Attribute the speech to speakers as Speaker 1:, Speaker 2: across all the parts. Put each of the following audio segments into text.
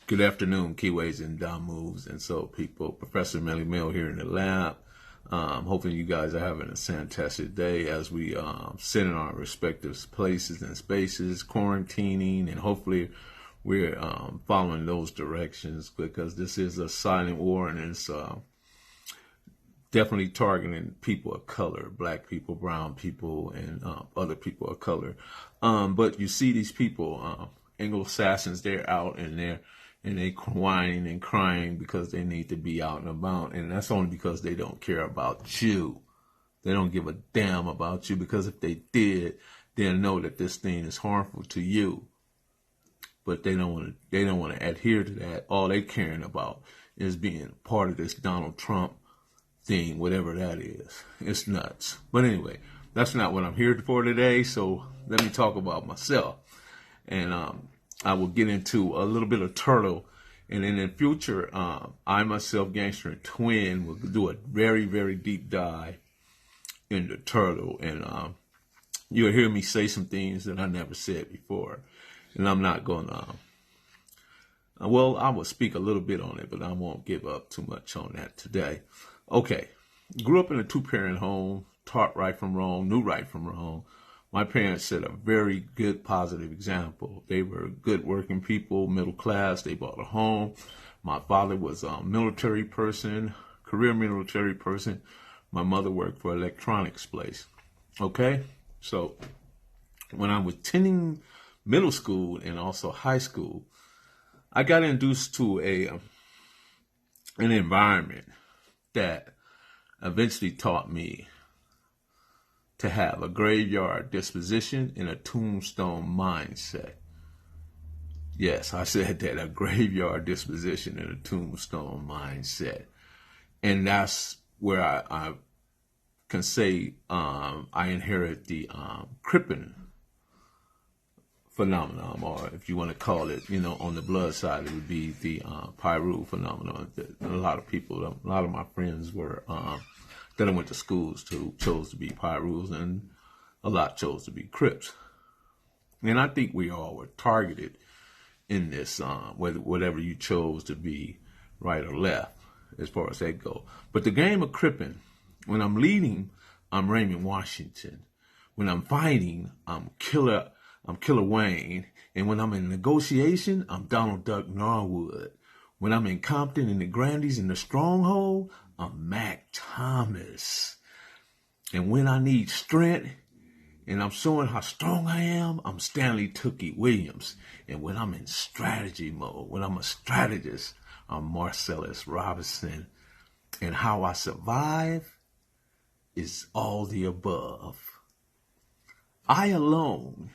Speaker 1: Good afternoon, Keyways and Dom Moves and so people. Professor Melly Mill here in the lab. Hoping you guys are having a fantastic day as we sit in our respective places and spaces, quarantining, and hopefully we're following those directions because this is a silent war and it's definitely targeting people of color, black people, brown people, and other people of color. But you see these people, Anglo-Saxons, they're out and they're whining and crying because they need to be out and about. And that's only because they don't care about you. They don't give a damn about you, because if they did, they'll know that this thing is harmful to you. But they don't want to adhere to that. All they're caring about is being part of this Donald Trump thing, whatever that is. It's nuts. But anyway, that's not what I'm here for today. So let me talk about myself. And I will get into a little bit of Turtle. And in the future, I myself, Gangster and Twin, will do a very, very deep dive into Turtle. And you'll hear me say some things that I never said before. And I'm not going to, well, I will speak a little bit on it, but I won't give up too much on that today. Okay, grew up in a two-parent home, taught right from wrong, knew right from wrong. My parents set a very good, positive example. They were good working people, middle class. They bought a home. My father was a military person, career military person. My mother worked for an electronics place. Okay, so when I was attending middle school and also high school, I got introduced to an environment that eventually taught me to have a graveyard disposition and a tombstone mindset. Yes, I said that, a graveyard disposition and a tombstone mindset. And that's where I can say I inherit the Crippen phenomenon, or if you want to call it, on the blood side, it would be the Pyru phenomenon. A lot of my friends were that I went to schools to chose to be Pyrus, and a lot chose to be Crips. And I think we all were targeted in this, whatever you chose to be, right or left, as far as that go. But the game of Crippen, when I'm leading, I'm Raymond Washington. When I'm fighting, I'm Killer Wayne. And when I'm in negotiation, I'm Donald Duck Norwood. When I'm in Compton and the Grandies in the Stronghold, I'm Mac Thomas. And when I need strength and I'm showing how strong I am, I'm Stanley Tookie Williams. And when I'm in strategy mode, when I'm a strategist, I'm Marcellus Robinson. And how I survive is all the above. I alone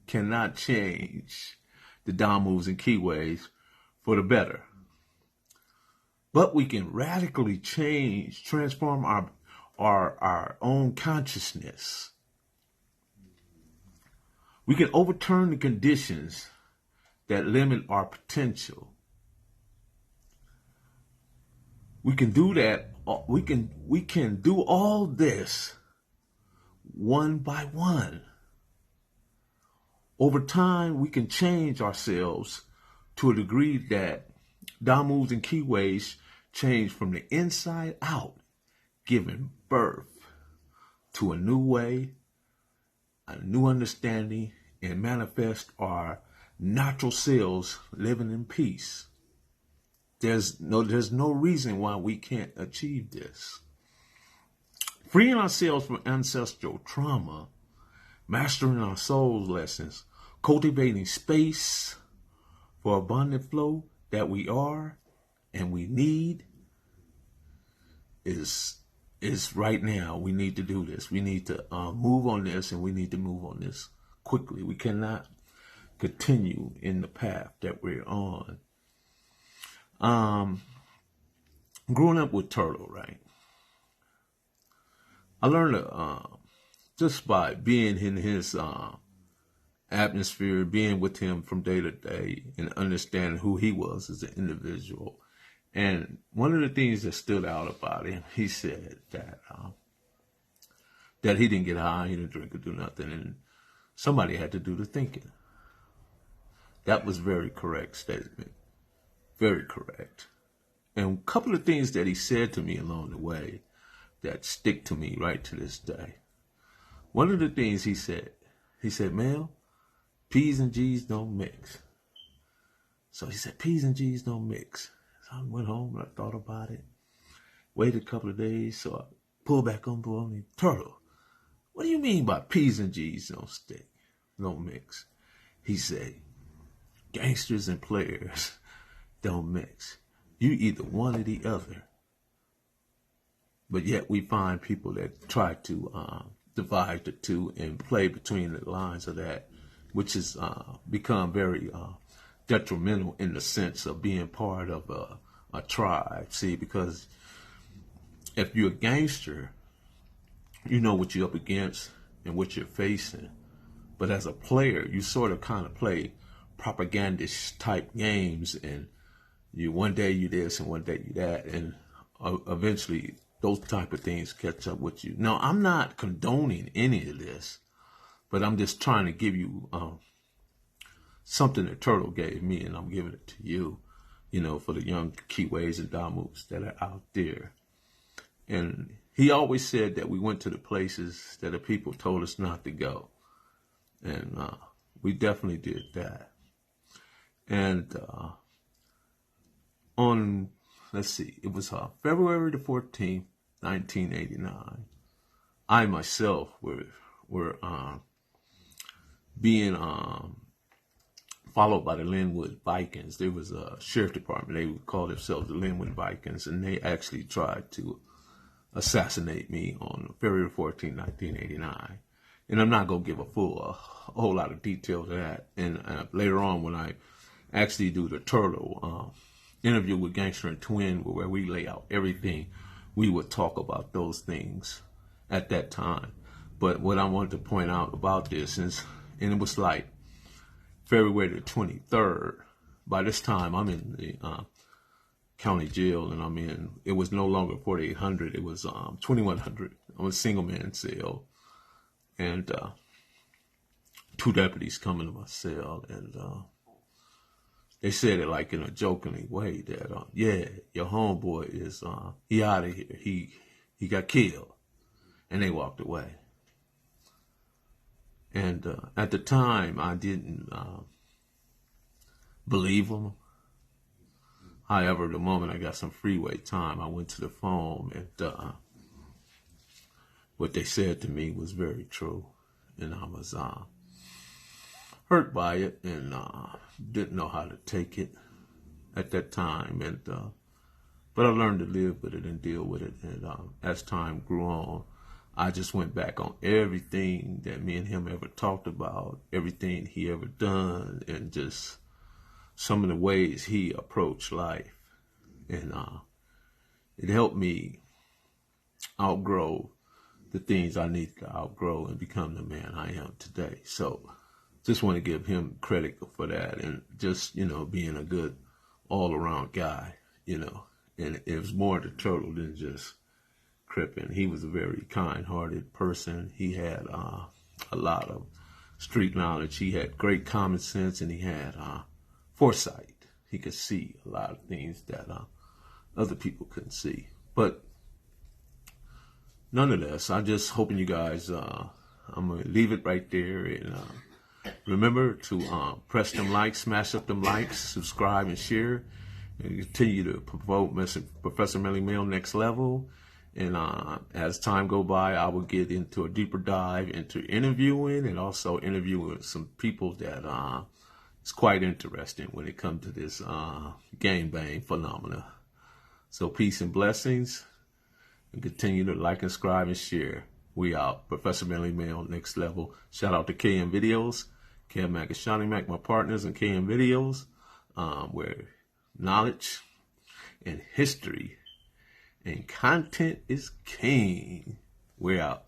Speaker 1: cannot change the Dom moves and keyways for the better. But we can radically transform our own consciousness. We can overturn the conditions that limit our potential. We can do that. We can do all this one by one. Over time, we can change ourselves to a degree that Dom moves and keyways change from the inside out, giving birth to a new way, a new understanding, and manifest our natural selves living in peace. There's no reason why we can't achieve this. Freeing ourselves from ancestral trauma, mastering our soul's lessons, cultivating space for abundant flow that we are and we need is right now. We need to do this. We need to move on this, and we need to move on this quickly. We cannot continue in the path that we're on. Growing up with Turtle, right? I learned just by being in his atmosphere, being with him from day to day, and understanding who he was as an individual. And one of the things that stood out about him, he said that he didn't get high, he didn't drink or do nothing, and somebody had to do the thinking. That was a very correct statement. Very correct. And a couple of things that he said to me along the way that stick to me right to this day. One of the things he said, Mel, P's and G's don't mix. So he said, P's and G's don't mix. So I went home and I thought about it. Waited a couple of days, so I pulled back on me. Turtle, what do you mean by P's and G's don't mix? He said, gangsters and players don't mix. You either one or the other. But yet we find people that try to divide the two and play between the lines of that, which has become very detrimental in the sense of being part of a tribe. See, because if you're a gangster, you know what you're up against and what you're facing. But as a player, you sort of kind of play propagandist type games, and you one day you this and one day you that, and eventually those type of things catch up with you. Now, I'm not condoning any of this, but I'm just trying to give you something that Turtle gave me, and I'm giving it to you, for the young Kiwis and Damus that are out there. And he always said that we went to the places that the people told us not to go. And we definitely did that. And it was February the 14th, 1989. I myself were being followed by the Linwood Vikings. There was a sheriff department. They would call themselves the Linwood Vikings, and they actually tried to assassinate me on February 14, 1989. And I'm not going to give a whole lot of detail to that. And later on, when I actually do the Turtle interview with Gangster and Twin, where we lay out everything, we would talk about those things at that time. But what I wanted to point out about this is, and it was like February the 23rd. By this time, I'm in the county jail, and it was no longer 4,800, it was 2,100. I'm a single man cell, and two deputies come into my cell, and they said it like in a jokingly way that, yeah, your homeboy is, he out of here, he got killed, and they walked away. And at the time, I didn't believe them. However, the moment I got some freeway time, I went to the phone, and what they said to me was very true. And I was hurt by it, and didn't know how to take it at that time. And but I learned to live with it and deal with it. And as time grew on, I just went back on everything that me and him ever talked about, everything he ever done, and just some of the ways he approached life. And it helped me outgrow the things I need to outgrow and become the man I am today. So just want to give him credit for that, and just, being a good all-around guy, and it was more to Turtle than just cripping. He was a very kind-hearted person. He had a lot of street knowledge. He had great common sense, and he had foresight. He could see a lot of things that other people couldn't see. But nonetheless, I'm just hoping you guys, I'm going to leave it right there. And remember to press them likes, smash up them likes, subscribe and share, and continue to promote Professor Melly Mail Next Level. And as time go by, I will get into a deeper dive into interviewing, and also interviewing some people that it's quite interesting when it comes to this gangbang phenomena. So peace and blessings, and continue to like and subscribe and share. We out. Professor Melly Mail Next Level. Shout out to KM Videos, Kev Mac and Shawnee Mac, my partners in KM Videos, where knowledge and history and content is king. We're out.